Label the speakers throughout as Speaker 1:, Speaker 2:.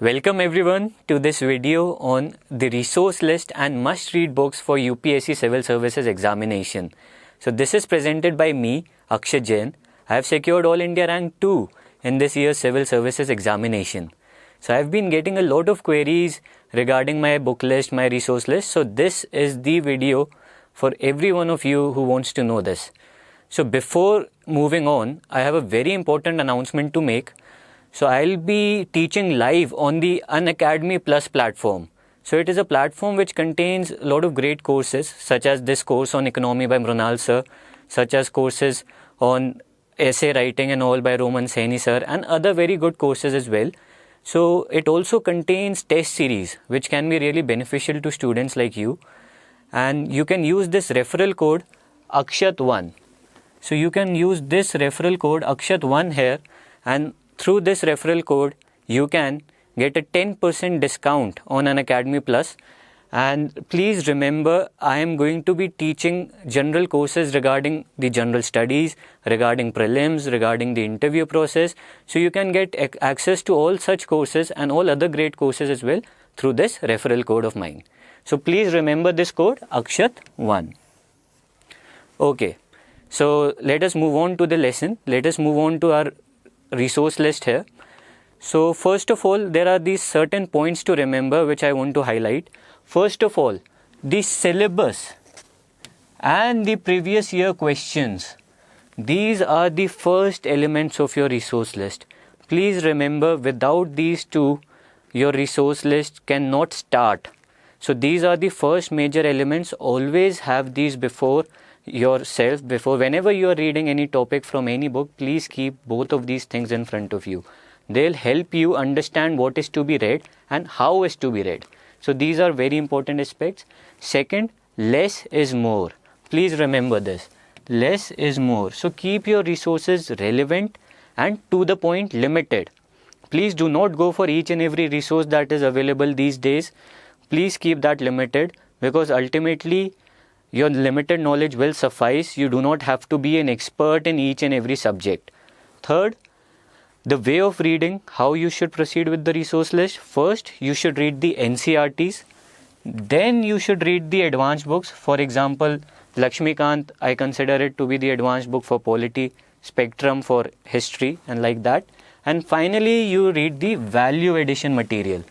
Speaker 1: Welcome everyone to this video on the resource list and must-read books for UPSC Civil Services Examination. So this is presented by me, Akshat Jain. I have secured All India Rank 2 in this year's Civil Services Examination. So I have been getting a lot of queries regarding my book list, my resource list. So this is the video for every one of you who wants to know this. So before moving on, I have a very important announcement to make. So I'll be teaching live on the Unacademy Plus platform. So it is a platform which contains a lot of great courses, such as this course on economy by Mrunal sir, such as courses on essay writing and all by Roman Saini sir, and other very good courses as well. So it also contains test series, which can be really beneficial to students like you. And you can use this referral code Akshat1. So you can use this referral code Akshat1 here, and through this referral code, you can get a 10% discount on Unacademy Plus. And please remember, I am going to be teaching general courses regarding the general studies, regarding prelims, regarding the interview process. So you can get access to all such courses and all other great courses as well through this referral code of mine. So please remember this code Akshat1. Okay, so let us move on to the lesson. Let us move on to our resource list here. So first of all, there are these certain points to remember which I want to highlight. First of all, the syllabus and the previous year questions. These are the first elements of your resource list. Please remember, without these two, your resource list cannot start. So these are the first major elements. Always have these before yourself. Whenever you are reading any topic from any book, please keep both of these things in front of you. They'll help you understand what is to be read and how is to be read. So these are very important aspects. Second, less is more. Please remember this. Less is more. So keep your resources relevant and to the point, limited. Please do not go for each and every resource that is available these days. Please keep that limited, because ultimately your limited knowledge will suffice. You do not have to be an expert in each and every subject. Third, the way of reading, how you should proceed with the resource list. First, you should read the NCERTs. Then you should read the advanced books. For example, Lakshmikant, I consider it to be the advanced book for polity, Spectrum for history, and like that. And finally, you read the value addition material.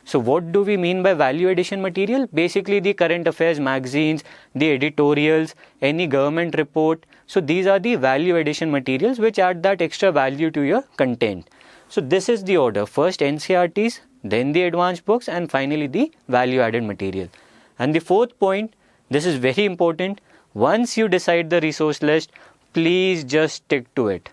Speaker 1: So what do we mean by value addition material? Basically the current affairs magazines, the editorials, any government report. So these are the value addition materials which add that extra value to your content. So this is the order. First NCERTs, then the advanced books, and finally the value added material. And the fourth point, this is very important. Once you decide the resource list, please just stick to it.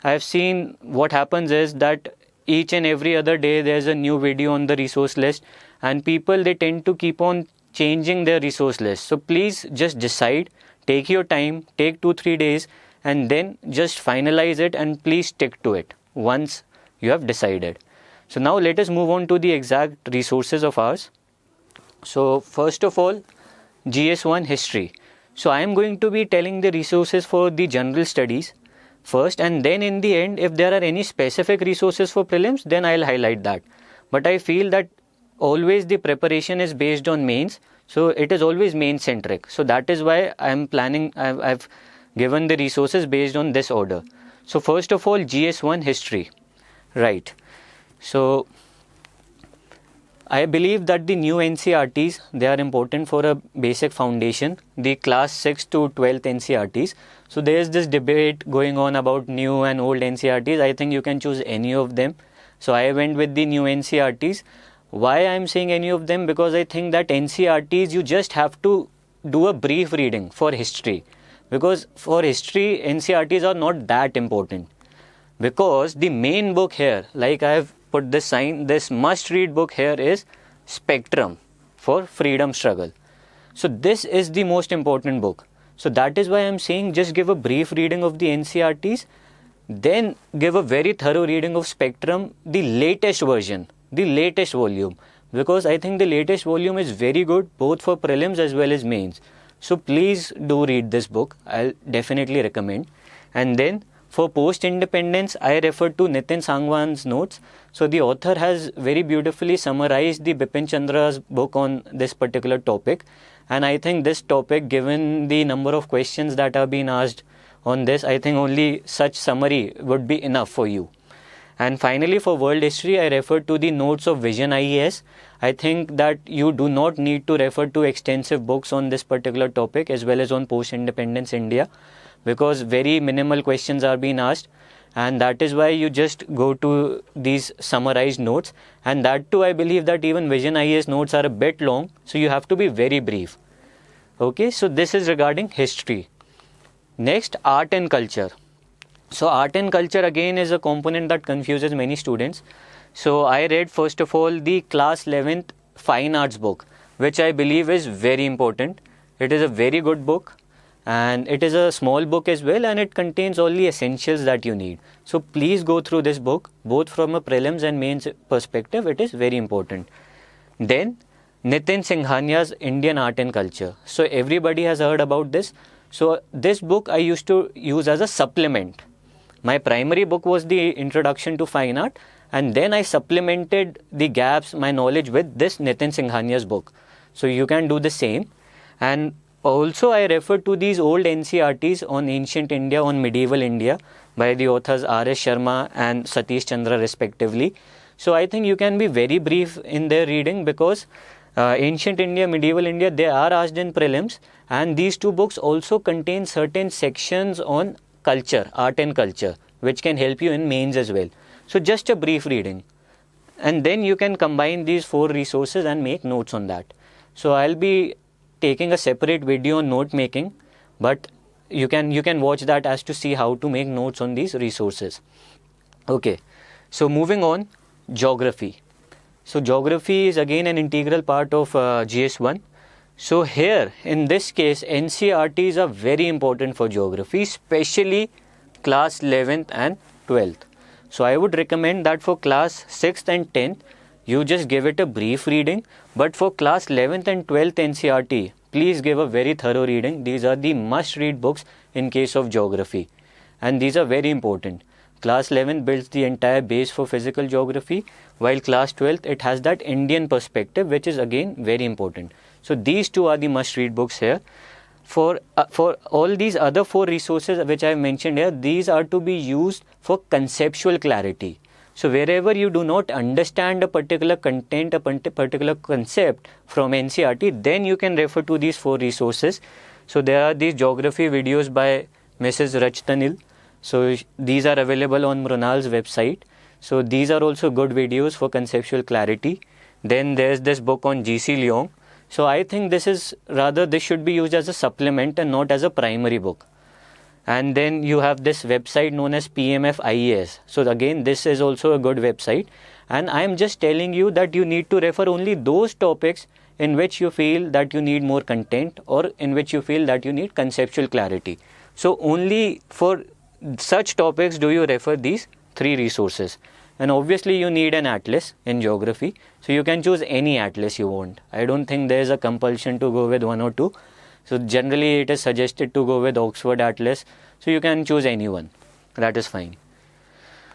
Speaker 1: I have seen what happens is that each and every other day there's a new video on the resource list, and people, they tend to keep on changing their resource list. So please just decide, take your time, take 2-3 days, and then just finalize it, and please stick to it once you have decided. So now let us move on to the exact resources of ours. So first of all, GS1 history. So I am going to be telling the resources for the general studies first, and then in the end, if there are any specific resources for prelims, then I'll highlight that. But I feel that always the preparation is based on mains, so it is always main centric. So that is why I'm planning, I've given the resources based on this order. So first of all, GS1 history. Right. So I believe that the new NCERTs, they are important for a basic foundation, the class 6 to 12th NCERTs. So there is this debate going on about new and old NCERTs. I think you can choose any of them. So I went with the new NCERTs. Why I am saying any of them? Because I think that NCERTs, you just have to do a brief reading for history. Because for history, NCERTs are not that important. Because the main book here, like I have put this sign, this must read book here is Spectrum for freedom struggle. So this is the most important book. So that is why I am saying just give a brief reading of the NCERTs, then give a very thorough reading of Spectrum, the latest version, the latest volume. Because I think the latest volume is very good both for prelims as well as mains. So please do read this book. I'll definitely recommend. And then For post-independence, I refer to Nitin Sangwan's notes. So the author has very beautifully summarized the Bipin Chandra's book on this particular topic. And I think this topic, given the number of questions that are being asked on this, I think only such summary would be enough for you. And finally, for world history, I refer to the notes of Vision IAS. I think that you do not need to refer to extensive books on this particular topic as well as on post-independence India, because very minimal questions are being asked, and that is why you just go to these summarized notes. And that too, I believe that even Vision IAS notes are a bit long, so you have to be very brief. Okay, so this is regarding history. Next, art and culture. So art and culture again is a component that confuses many students. So I read first of all the class 11th fine arts book, which I believe is very important. It is a very good book, and it is a small book as well, and it contains all the essentials that you need. So please go through this book, both from a prelims and mains perspective. It is very important. Then Nitin Singhania's Indian Art and Culture. So everybody has heard about this. So this book I used to use as a supplement. My primary book was the Introduction to Fine Art, and then I supplemented the gaps, my knowledge, with this Nitin Singhania's book. So you can do the same. And also I refer to these old NCRTs on ancient India, on medieval India, by the authors R.S. Sharma and Satish Chandra respectively. So I think you can be very brief in their reading, because ancient India, medieval India, they are asked in prelims, and these two books also contain certain sections on culture, art and culture, which can help you in mains as well. So just a brief reading, and then you can combine these 4 resources and make notes on that. So I'll be taking a separate video on note making, but you can watch that as to see how to make notes on these resources. Okay, so moving on, geography. So geography is again an integral part of GS1. So here, in this case, NCRTs are very important for geography, especially class 11th and 12th. So I would recommend that for class 6th and 10th, you just give it a brief reading. But for class 11th and 12th NCRT, please give a very thorough reading. These are the must-read books in case of geography. And these are very important. Class 11 builds the entire base for physical geography, while class 12th, it has that Indian perspective, which is again very important. So these two are the must-read books here. For all these other 4 resources which I have mentioned here, these are to be used for conceptual clarity. So wherever you do not understand a particular content, a particular concept from NCRT, then you can refer to these 4 resources. So there are these geography videos by Mrs. Rajtanil. So these are available on Mrunal's website. So these are also good videos for conceptual clarity. Then there's this book on GC Leong. So I think this should be used as a supplement and not as a primary book. And then you have this website known as PMF IAS. So again, this is also a good website. And I am just telling you that you need to refer only those topics in which you feel that you need more content, or in which you feel that you need conceptual clarity. So only for such topics do you refer these 3 resources. And obviously you need an atlas in geography. So you can choose any atlas you want. I don't think there is a compulsion to go with 1 or 2. So generally it is suggested to go with Oxford Atlas. So you can choose any one. That is fine.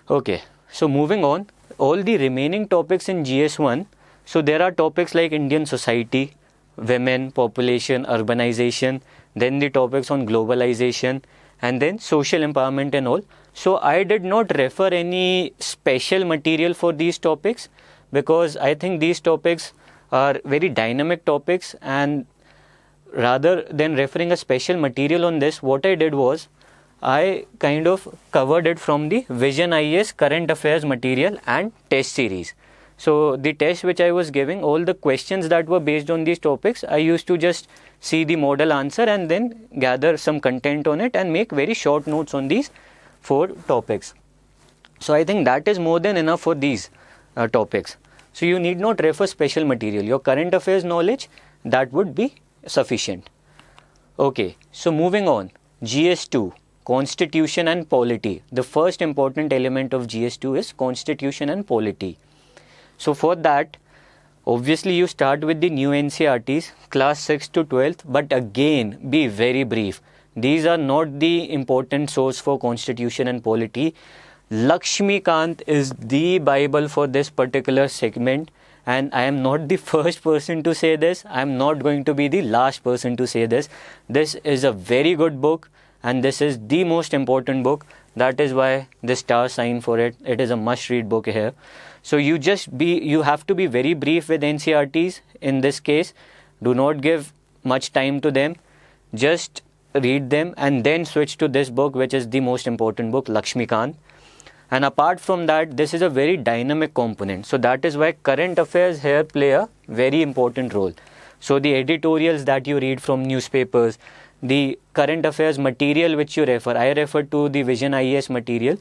Speaker 1: Okay. So moving on, all the remaining topics in GS1. So there are topics like Indian society, women, population, urbanization, then the topics on globalization, and then social empowerment and all. So I did not refer any special material for these topics, because I think these topics are very dynamic topics, and rather than referring a special material on this, what I did was I kind of covered it from the Vision IAS current affairs material and test series. So the test which I was giving, all the questions that were based on these topics, I used to just see the model answer and then gather some content on it and make very short notes on these 4 topics. So I think that is more than enough for these topics. So you need not refer special material. Your current affairs knowledge, that would be sufficient. Okay, so moving on, GS2, Constitution and Polity. The first important element of GS2 is Constitution and Polity. So for that, obviously you start with the new NCRTs, class 6 to 12th, but again be very brief. These are not the important source for constitution and polity. Lakshmikant is the Bible for this particular segment, and I am not the first person to say this. I am not going to be the last person to say this. This is a very good book, and this is the most important book. That is why the star sign for it. It is a must-read book here. So you have to be very brief with NCERTs in this case. Do not give much time to them. Just read them and then switch to this book, which is the most important book, Lakshmikant. And apart from that, this is a very dynamic component. So that is why current affairs here play a very important role. So the editorials that you read from newspapers, the current affairs material which you refer, I refer to the Vision IAS material.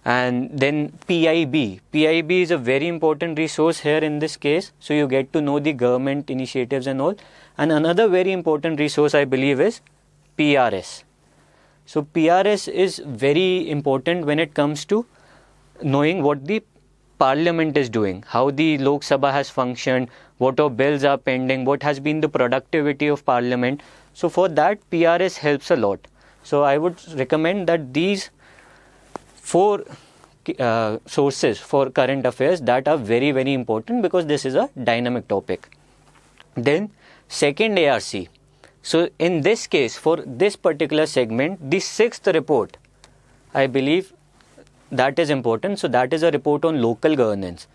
Speaker 1: And then PIB. PIB is a very important resource here in this case. So you get to know the government initiatives and all. And another very important resource I believe is PRS. So PRS is very important when it comes to knowing what the parliament is doing, how the Lok Sabha has functioned, what all bills are pending, what has been the productivity of parliament. So for that, PRS helps a lot. So I would recommend that these 4 sources for current affairs that are very, very important, because this is a dynamic topic. Then second ARC. So in this case, for this particular segment, the 6th report, I believe that is important. So that is a report on local governance.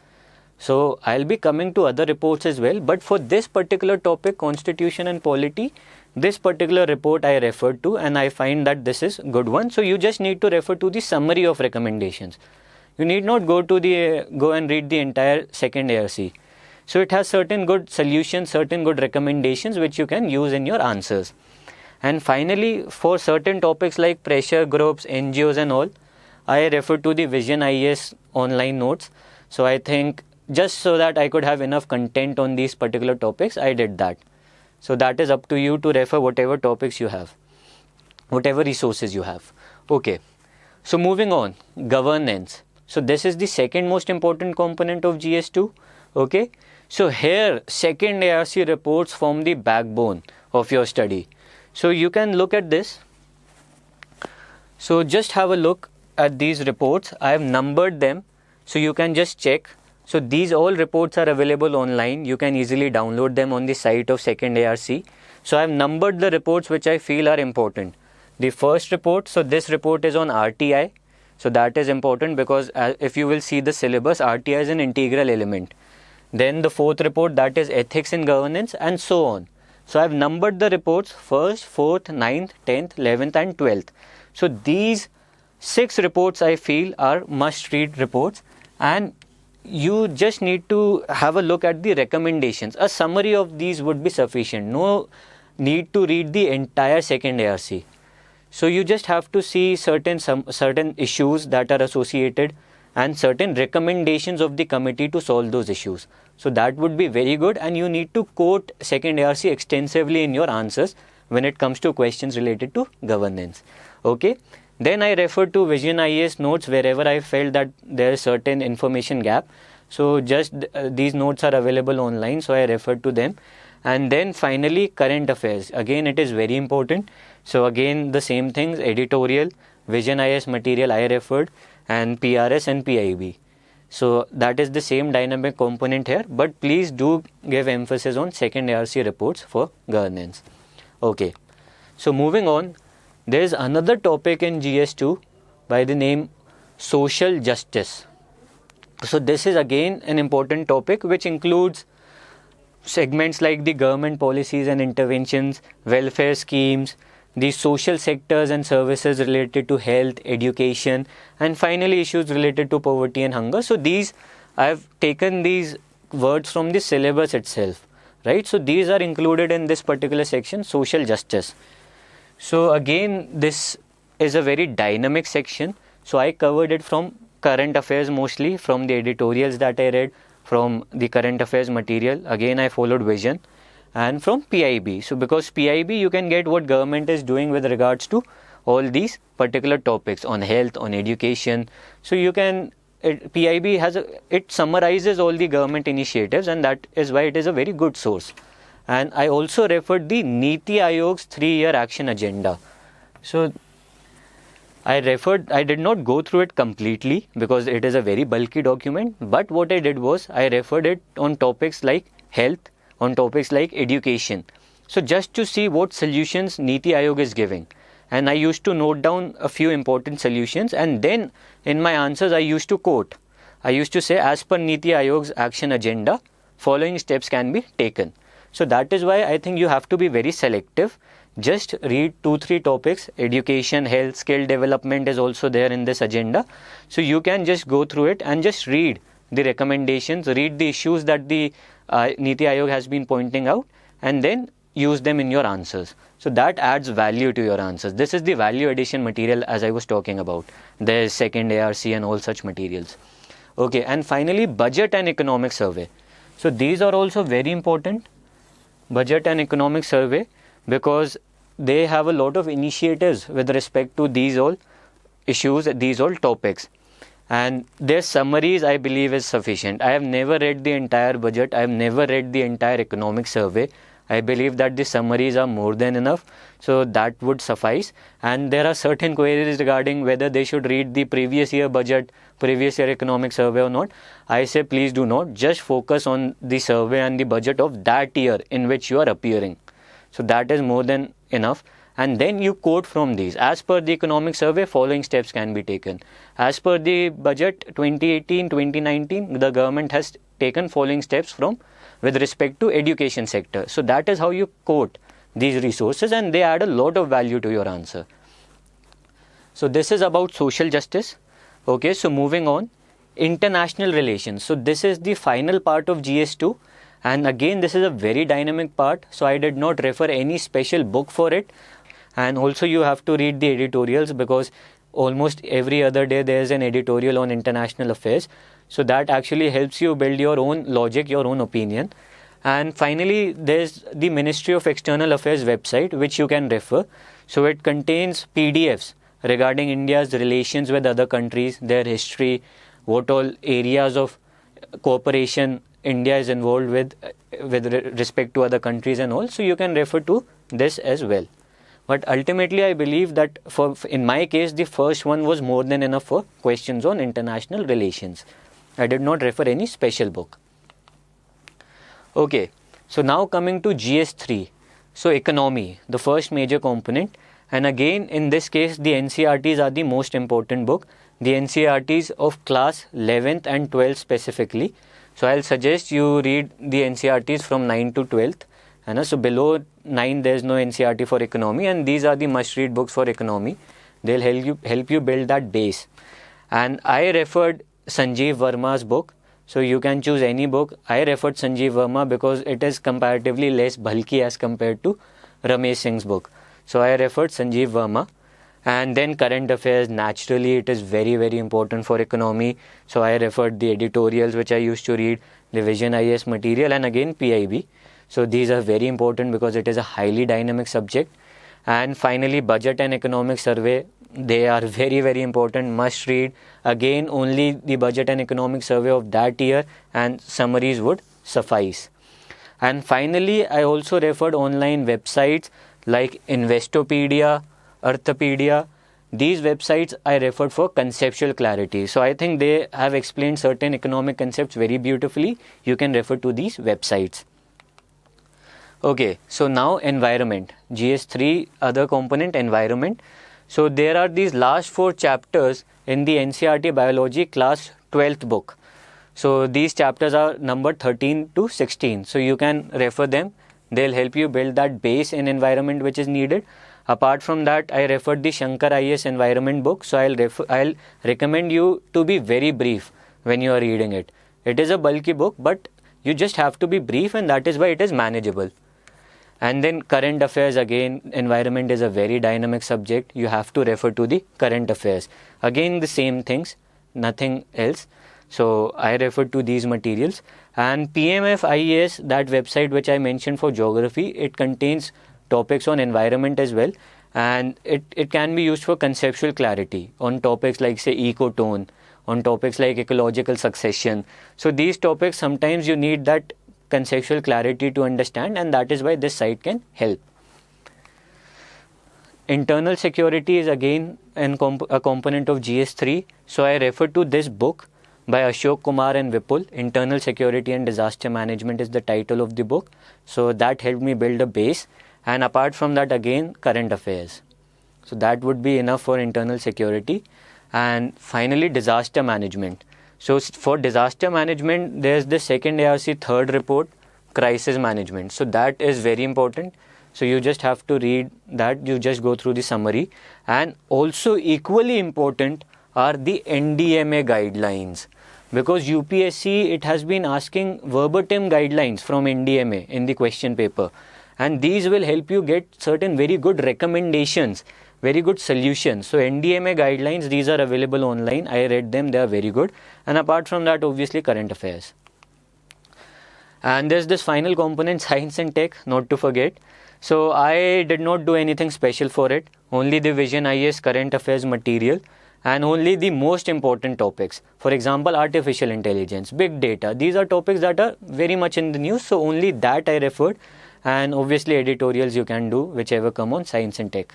Speaker 1: So I'll be coming to other reports as well. But for this particular topic, constitution and polity, this particular report I referred to, and I find that this is a good one. So you just need to refer to the summary of recommendations. You need not go and read the entire second ARC. So it has certain good solutions, certain good recommendations which you can use in your answers. And finally, for certain topics like pressure groups, NGOs and all, I refer to the Vision IAS online notes. So I think just so that I could have enough content on these particular topics, I did that. So that is up to you to refer whatever topics you have, whatever resources you have. Okay. So moving on, governance. So this is the second most important component of GS2. Okay. So here, second ARC reports form the backbone of your study. So you can look at this. So just have a look at these reports. I have numbered them, so you can just check. So these all reports are available online. You can easily download them on the site of second ARC. So I have numbered the reports which I feel are important. The first report, so this report is on RTI. So that is important because if you will see the syllabus, RTI is an integral element. Then the fourth report, that is ethics in governance, and so on. So I have numbered the reports 1st, 4th, 9th, 10th, 11th and 12th. So these 6 reports I feel are must read reports, and you just need to have a look at the recommendations. A summary of these would be sufficient. No need to read the entire second ARC. So you just have to see certain issues that are associated and certain recommendations of the committee to solve those issues. So that would be very good, and you need to quote second ARC extensively in your answers when it comes to questions related to governance. Okay. Then I refer to Vision IAS notes wherever I felt that there is certain information gap. So just these notes are available online, so I refer to them. And then finally, current affairs. Again, it is very important. So again, the same things, editorial, Vision IAS material I referred, and PRS and PIB. So that is the same dynamic component here, but please do give emphasis on second ARC reports for governance. Okay. So moving on, there is another topic in GS2 by the name social justice. So this is again an important topic which includes segments like the government policies and interventions, welfare schemes, the social sectors and services related to health, education, and finally issues related to poverty and hunger. So these, I have taken these words from the syllabus itself, right? So these are included in this particular section, social justice. So again, this is a very dynamic section. So I covered it from current affairs mostly, from the editorials that I read, from the current affairs material. Again, I followed Vision, and from PIB. So because PIB, you can get what government is doing with regards to all these particular topics on health, on education. So you can, PIB it summarizes all the government initiatives, and that is why it is a very good source. And I also referred the Niti Ayog's 3-year action agenda. So I did not go through it completely because it is a very bulky document, but what I did was I referred it on topics like health, on topics like education. So just to see what solutions Niti Aayog is giving. And I used to note down a few important solutions, and then in my answers I used to quote. I used to say, as per Niti Aayog's action agenda, following steps can be taken. So that is why I think you have to be very selective. Just read 2-3 topics. Education, health, skill development is also there in this agenda. So you can just go through it and just read the recommendations, read the issues that the Niti Aayog has been pointing out, and then use them in your answers. So that adds value to your answers. This is the value addition material as I was talking about. There is second ARC and all such materials. Okay, and finally budget and economic survey. So these are also very important, budget and economic survey, because they have a lot of initiatives with respect to these all issues, these all topics. And their summaries, I believe, is sufficient. I have never read the entire budget. I have never read the entire economic survey. I believe that the summaries are more than enough. So that would suffice. And there are certain queries regarding whether they should read the previous year budget, previous year economic survey or not. I say please do not. Just focus on the survey and the budget of that year in which you are appearing. So that is more than enough. And then you quote from these. As per the economic survey, following steps can be taken. As per the budget 2018-2019, the government has taken following steps with respect to education sector. So that is how you quote these resources, and they add a lot of value to your answer. So this is about social justice. Okay, so moving on, international relations. So this is the final part of GS2. And again, this is a very dynamic part, so I did not refer any special book for it. And also you have to read the editorials, because almost every other day there is an editorial on international affairs. So that actually helps you build your own logic, your own opinion. And finally, there's the Ministry of External Affairs website, which you can refer. So it contains PDFs regarding India's relations with other countries, their history, what all areas of cooperation India is involved with respect to other countries and all. So you can refer to this as well. But ultimately, I believe that in my case, the first one was more than enough for questions on international relations. I did not refer any special book. Okay, so now coming to GS3. So economy, the first major component. And again, in this case, the NCERTs are the most important book. The NCERTs of class 11th and 12th specifically. So I'll suggest you read the NCERTs from 9 to 12th. And so below 9 there is no NCERT for economy, and these are the must read books for economy. They'll help you build that base. And I referred Sanjeev Verma's book. So you can choose any book. I referred Sanjeev Verma because it is comparatively less bulky as compared to Ramesh Singh's book. So I referred Sanjeev Verma. And then current affairs, naturally it is very, very important for economy. So I referred the editorials which I used to read, the Vision IAS material, and again PIB. So these are very important because it is a highly dynamic subject. And finally, budget and economic survey, they are very, very important, must read. Again, only the budget and economic survey of that year and summaries would suffice. And finally, I also referred online websites like Investopedia, Arthopedia. These websites I referred for conceptual clarity. So I think they have explained certain economic concepts very beautifully. You can refer to these websites. Okay, so now environment. GS3, other component, environment. So there are these last 4 chapters in the NCERT Biology class 12th book. So these chapters are numbered 13 to 16. So you can refer them. They'll help you build that base in environment which is needed. Apart from that, I referred the Shankar IAS environment book. So I'll recommend you to be very brief when you are reading it. It is a bulky book, but you just have to be brief, and that is why it is manageable. And then current affairs, again, environment is a very dynamic subject. You have to refer to the current affairs. Again, the same things, nothing else. So I referred to these materials. And PMF IAS, that website which I mentioned for geography, it contains topics on environment as well. And it can be used for conceptual clarity on topics like, say, ecotone, on topics like ecological succession. So these topics, sometimes you need that conceptual clarity to understand, and that is why this site can help. internal security is again a component of GS3. So I refer to this book by Ashok Kumar and Vipul. Internal Security and Disaster Management is the title of the book. So that helped me build a base. And apart from that, again, current affairs. So that would be enough for internal security. And finally, disaster management. So for disaster management, there's the second ARC third report, crisis management. So that is very important. So you just have to read that. You just go through the summary. And also equally important are the NDMA guidelines. Because UPSC, it has been asking verbatim guidelines from NDMA in the question paper. And these will help you get certain very good recommendations, very good solutions. So NDMA guidelines, these are available online. I read them, they are very good. And apart from that, obviously current affairs. And there's this final component, science and tech, not to forget. So I did not do anything special for it. Only the Vision IAS current affairs material and only the most important topics. For example, artificial intelligence, big data. These are topics that are very much in the news. So only that I referred. And obviously editorials you can do whichever come on science and tech.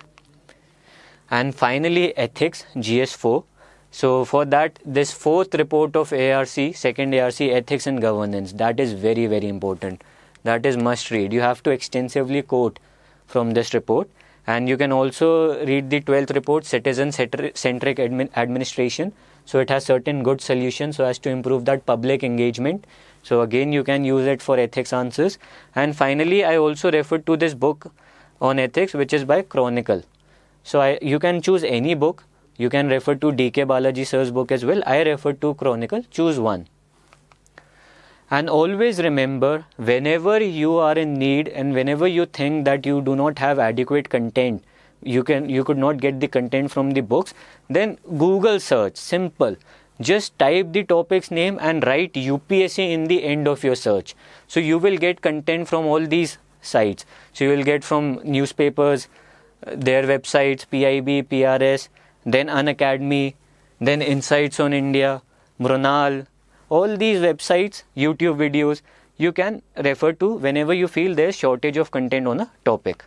Speaker 1: And finally ethics, GS4. So for that, this fourth report of ARC, second ARC, ethics and governance, that is very, very important. That is must read. You have to extensively quote from this report. And you can also read the 12th report, citizen-centric administration. So it has certain good solutions so as to improve that public engagement. So again, you can use it for ethics answers. And finally, I also referred to this book on ethics, which is by Chronicle. So you can choose any book. You can refer to D.K. Balaji sir's book as well. I referred to Chronicle. Choose one. And always remember, whenever you are in need and whenever you think that you do not have adequate content, you could not get the content from the books, then Google search, simple. Just type the topic's name and write UPSC in the end of your search. So you will get content from all these sites. So you will get from newspapers, their websites, PIB, PRS, then Unacademy, then Insights on India, Mrunal, all these websites, YouTube videos, you can refer to whenever you feel there's shortage of content on a topic.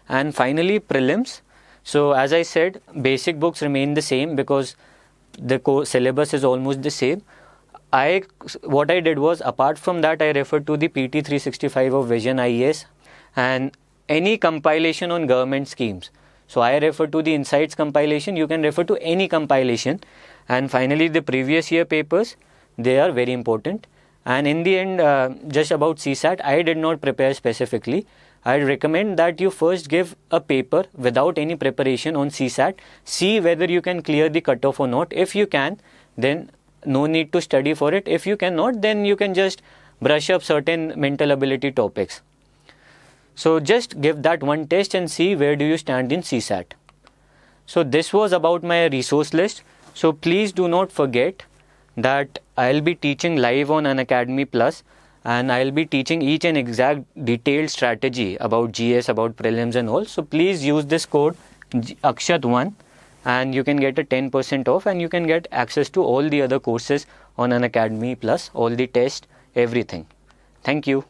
Speaker 1: And finally, prelims. So as I said, basic books remain the same because the syllabus is almost the same. What I did was, apart from that, I referred to the PT 365 of Vision IAS and any compilation on government schemes. So I refer to the Insights compilation. You can refer to any compilation. And finally, the previous year papers, they are very important. And in the end, just about CSAT, I did not prepare specifically. I recommend that you first give a paper without any preparation on CSAT. See whether you can clear the cutoff or not. If you can, then no need to study for it. If you cannot, then you can just brush up certain mental ability topics. So just give that one test and see where do you stand in CSAT. So this was about my resource list. So please do not forget that I'll be teaching live on Unacademy Plus, and I'll be teaching each and exact detailed strategy about GS, about prelims and all. So please use this code Akshat1 and you can get a 10% off and you can get access to all the other courses on Unacademy Plus, all the tests, everything. Thank you.